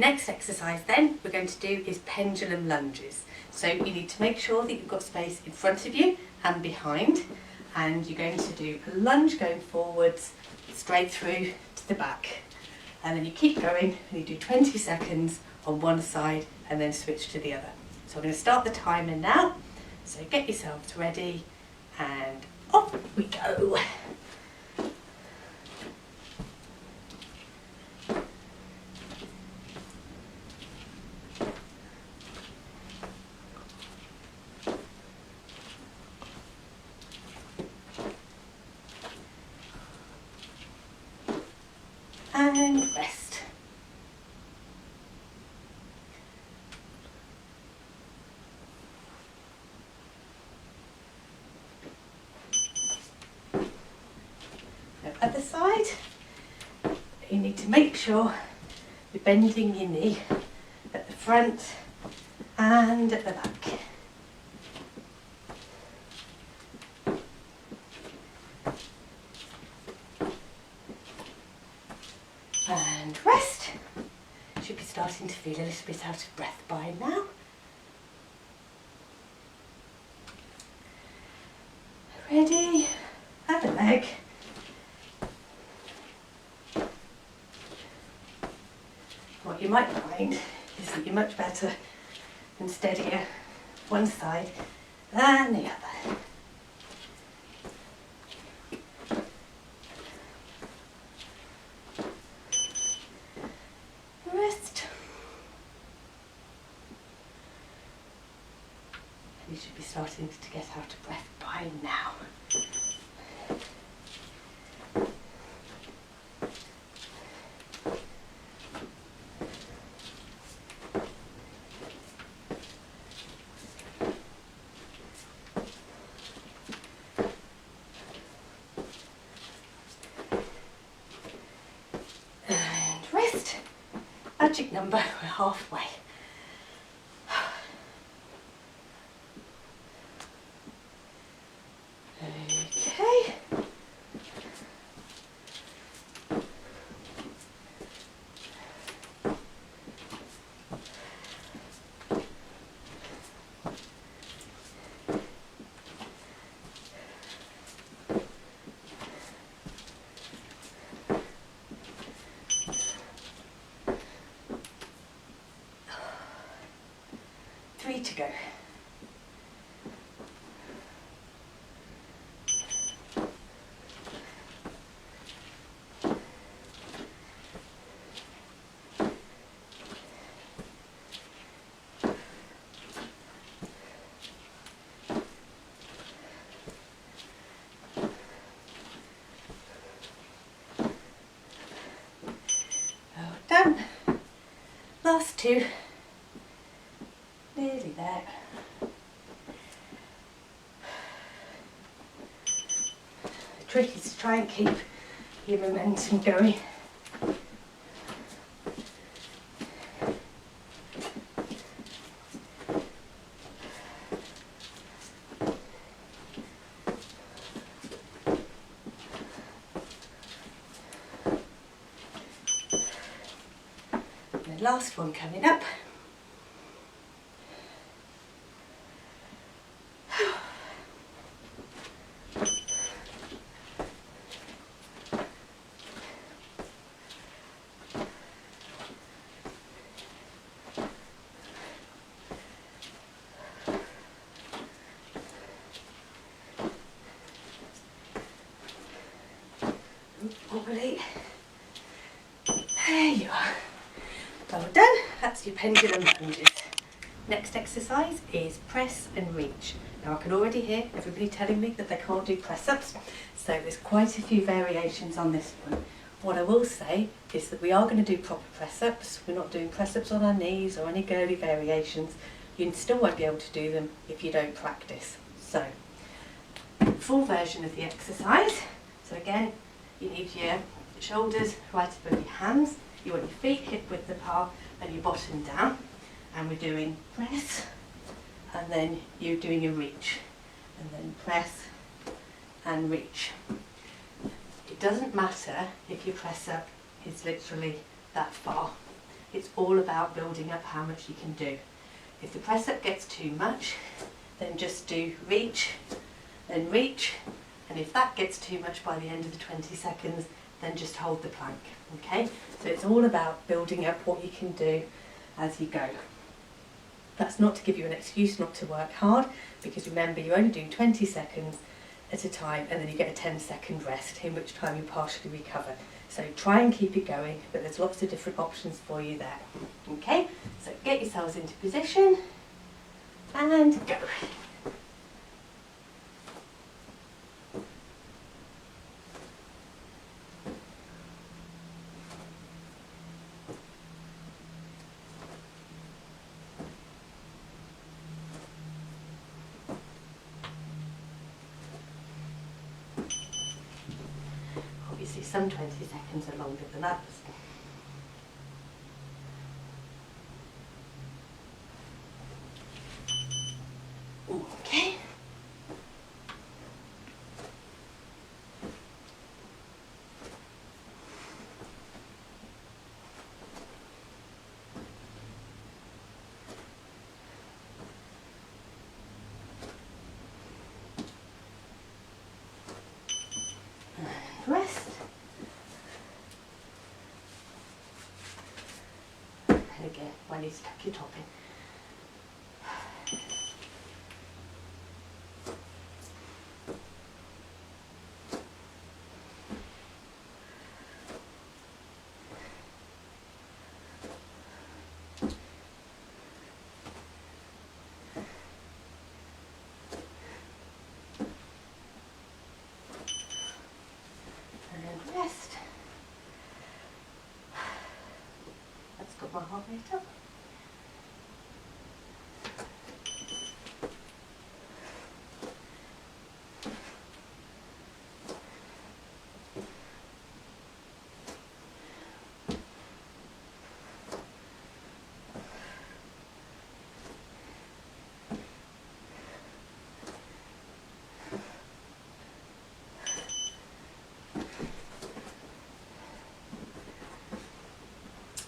Next exercise then we're going to do is pendulum lunges. So you need to make sure that you've got space in front of you and behind, and you're going to do a lunge going forwards straight through to the back, and then you keep going and you do 20 seconds on one side and then switch to the other. So I'm going to start the timer now, so get yourselves ready and off we go. And rest. Now, other side, you need to make sure you're bending your knee at the front and at the back. And rest. Should be starting to feel a little bit out of breath by now. Ready? Other leg. What you might find is that you're much better and steadier one side than the other. Rest. You should be starting to get out of breath by now. And rest. Magic number, we're halfway. Okay. Three to go. Well done. Last two. Nearly there. The trick is to try and keep your momentum going. And the last one coming up. Wobbly. There you are. Well done. That's your pendulum lunges. Next exercise is press and reach. Now I can already hear everybody telling me that they can't do press-ups, so there's quite a few variations on this one. What I will say is that we are going to do proper press-ups. We're not doing press-ups on our knees or any girly variations. You still won't be able to do them if you don't practice. So, full version of the exercise. So again, you need your shoulders right above your hands. You want your feet hip width apart and your bottom down. And we're doing press, and then you're doing a reach, and then press and reach. It doesn't matter if your press up is literally that far. It's all about building up how much you can do. If the press up gets too much, then just do reach and reach, and if that gets too much by the end of the 20 seconds, then just hold the plank, okay? So it's all about building up what you can do as you go. That's not to give you an excuse not to work hard, because remember, you're only doing 20 seconds at a time, and then you get a 10-second rest, in which time you partially recover. So try and keep it going, but there's lots of different options for you there. Okay, so get yourselves into position and go. Obviously some 20 seconds are longer than others. Okay. And rest. And again, when you tuck your top in. And rest. That's got my heart rate up.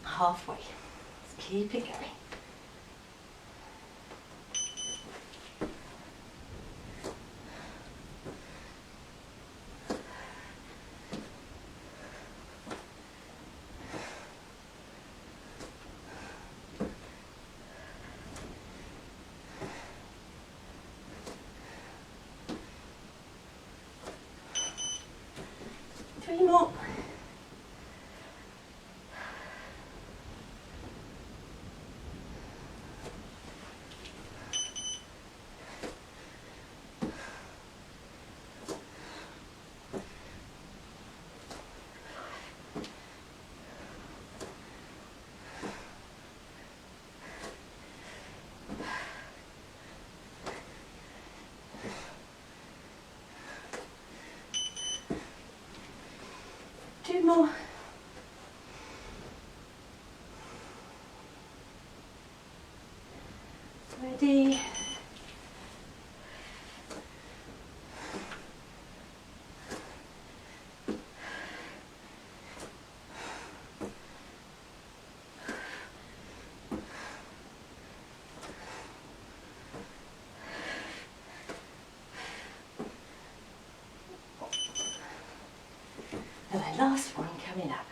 Halfway. Let's keep it going. Three more. Two more. Ready. And then last one coming up.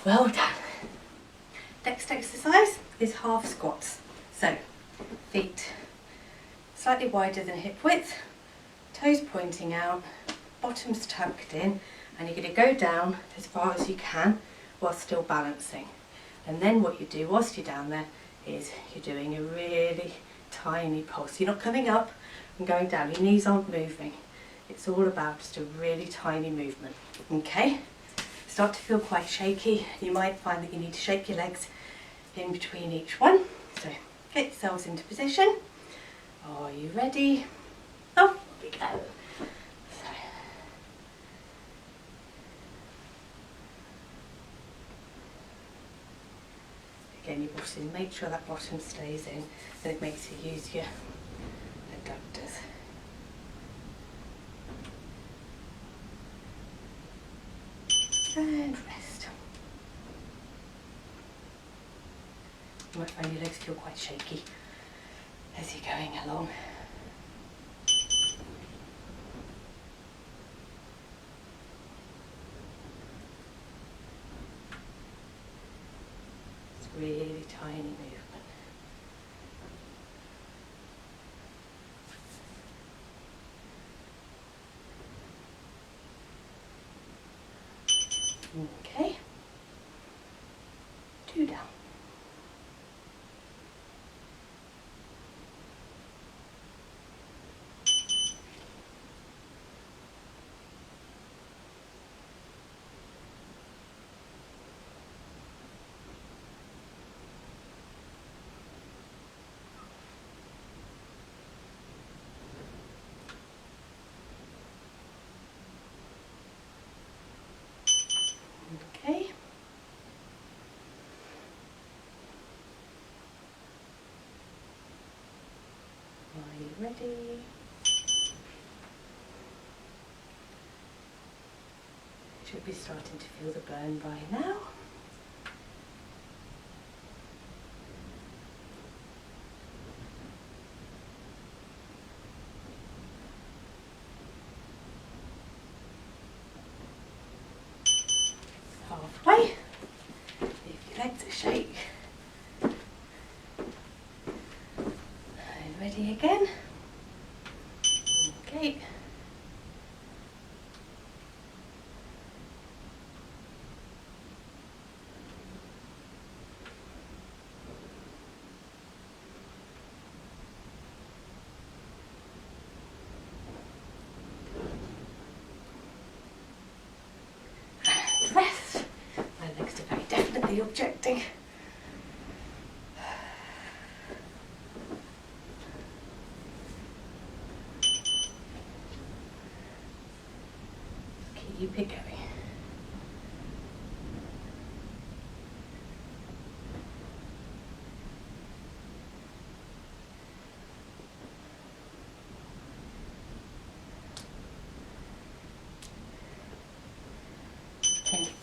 Well done. Next exercise is half squats. So, feet slightly wider than hip width, toes pointing out, bottoms tucked in, and you're going to go down as far as you can while still balancing. And then what you do whilst you're down there is you're doing a really tiny pulse. You're not coming up and going down, your knees aren't moving. It's all about just a really tiny movement. Okay? Start to feel quite shaky. You might find that you need to shake your legs in between each one. So Get yourselves into position. Are you ready? Off we go. So, again, your bottom, make sure that bottom stays in, and it makes you use your adductors. And rest. You might find your legs feel quite shaky as you're going along. It's really tiny movement. Okay, 2 down. Okay. Are you ready? Should be starting to feel the burn by now. Halfway. If your legs are shake. And ready again. Okay. And rest. My legs are very definitely objecting. Keep it going.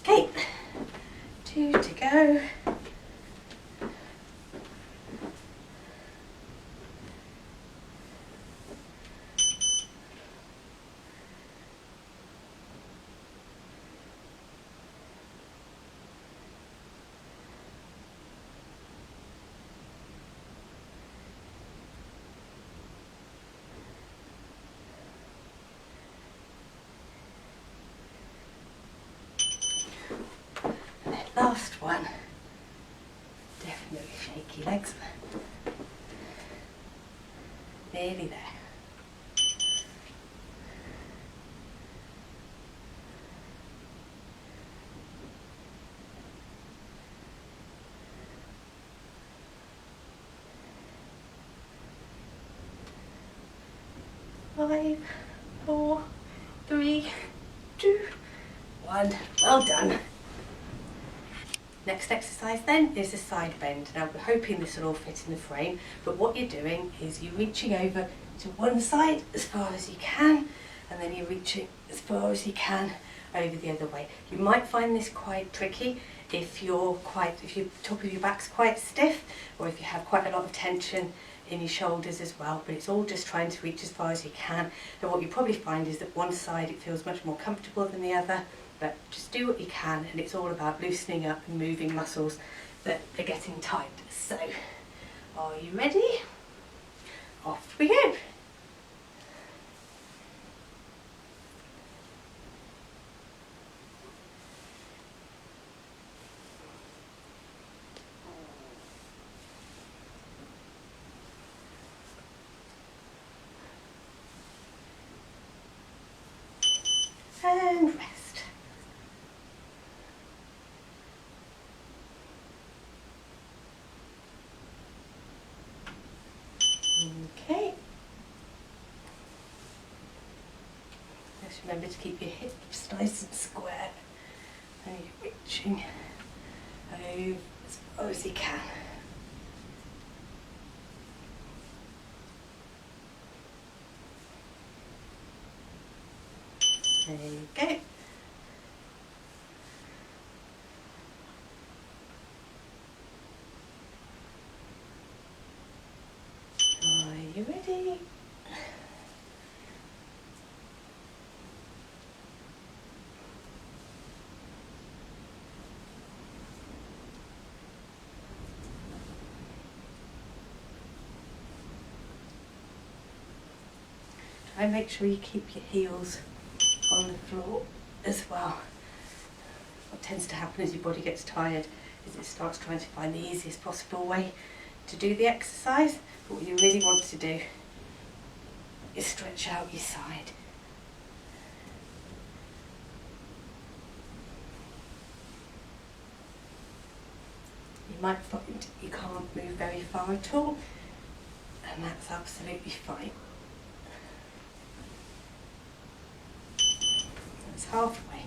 Okay, 2 to go. Last one. Definitely shaky legs. Nearly there. Five, 4, 3, 2, 1. Well done. Next exercise then is a side bend. Now we're hoping this will all fit in the frame, but what you're doing is you're reaching over to one side as far as you can, and then you're reaching as far as you can over the other way. You might find this quite tricky if your top of your back's quite stiff, or if you have quite a lot of tension in your shoulders as well, but it's all just trying to reach as far as you can. And what you probably find is that one side it feels much more comfortable than the other, but just do what you can, and it's all about loosening up and moving muscles that are getting tight. So, are you ready? Off we go. And rest. Just remember to keep your hips nice and square, and you're reaching over as far as you can. There you go. Are you ready? Try and make sure you keep your heels on the floor as well. What tends to happen as your body gets tired is it starts trying to find the easiest possible way to do the exercise, but what you really want to do is stretch out your side. You might find you can't move very far at all, and that's absolutely fine. That's halfway.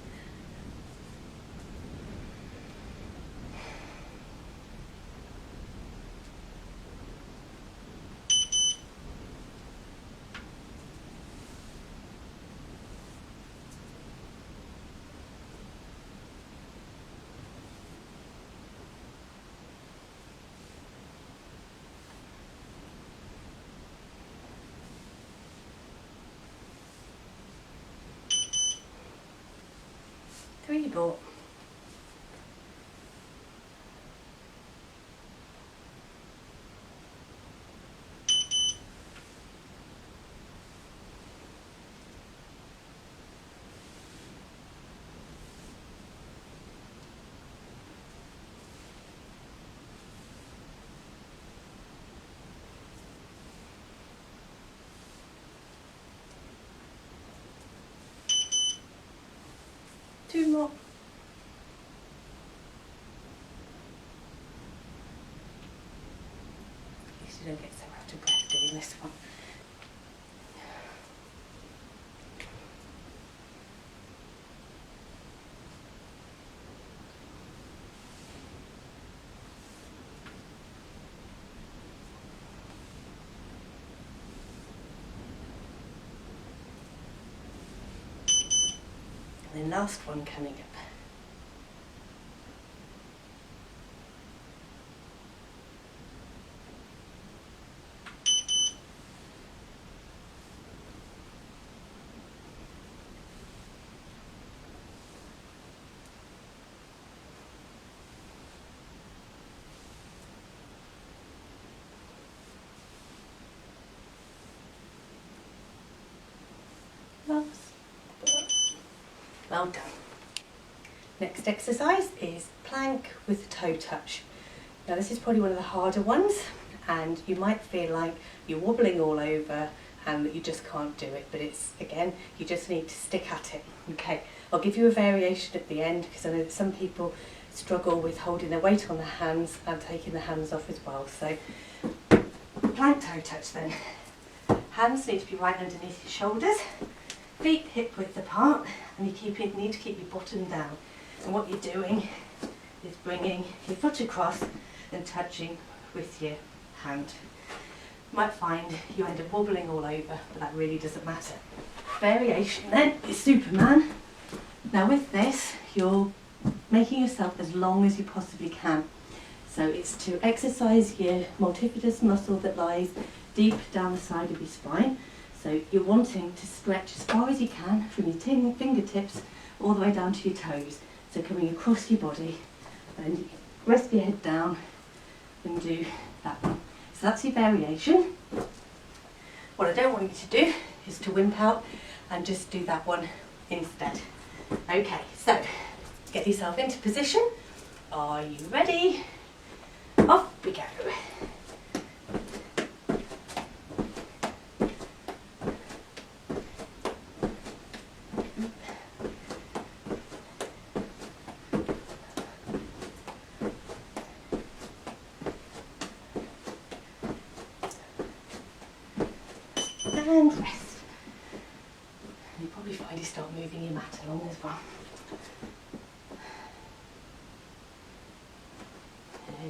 Three more. Two more. At least you don't get so out of breath doing this one. And then last one coming up. Last. Well done. Next exercise is plank with the toe touch. Now this is probably one of the harder ones, and you might feel like you're wobbling all over and that you just can't do it, but it's, again, you just need to stick at it. Okay, I'll give you a variation at the end because I know that some people struggle with holding their weight on the hands and taking the hands off as well. So plank toe touch then. Hands need to be right underneath your shoulders, feet hip width apart, and you need to keep your bottom down. And what you're doing is bringing your foot across and touching with your hand. You might find you end up wobbling all over, but that really doesn't matter. Variation then is Superman. Now with this, you're making yourself as long as you possibly can. So it's to exercise your multifidus muscle that lies deep down the side of your spine. So you're wanting to stretch as far as you can from your fingertips all the way down to your toes. So coming across your body, and rest your head down and do that one. So that's your variation. What I don't want you to do is to wimp out and just do that one instead. Okay, so get yourself into position. Are you ready? Off we go. And rest. You probably find you start along as well.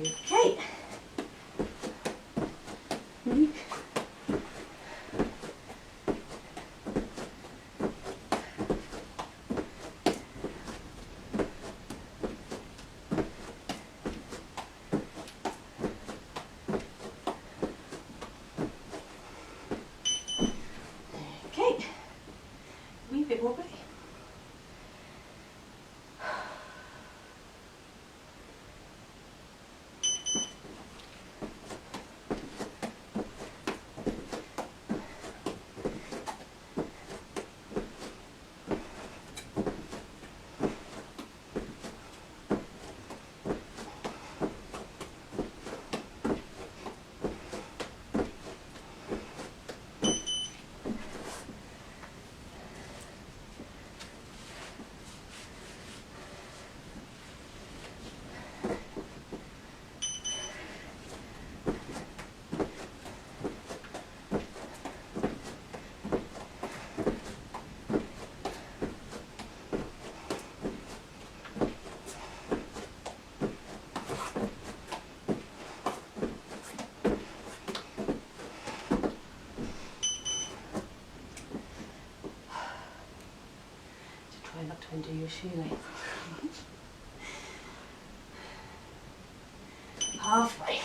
Okay. Okay, a wee bit wobbly. Try not to undo your shoelace. Halfway.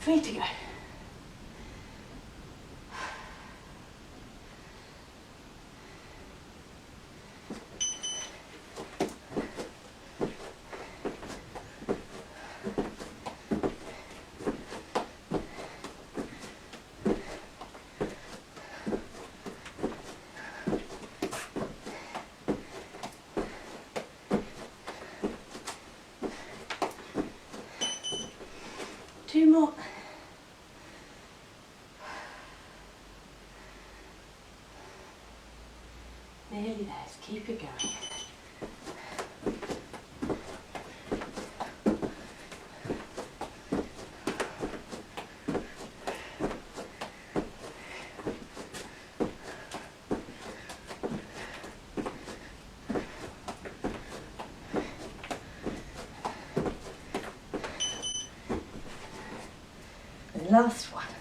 Three to go. Two more. Nearly there, just keep it going. And last one.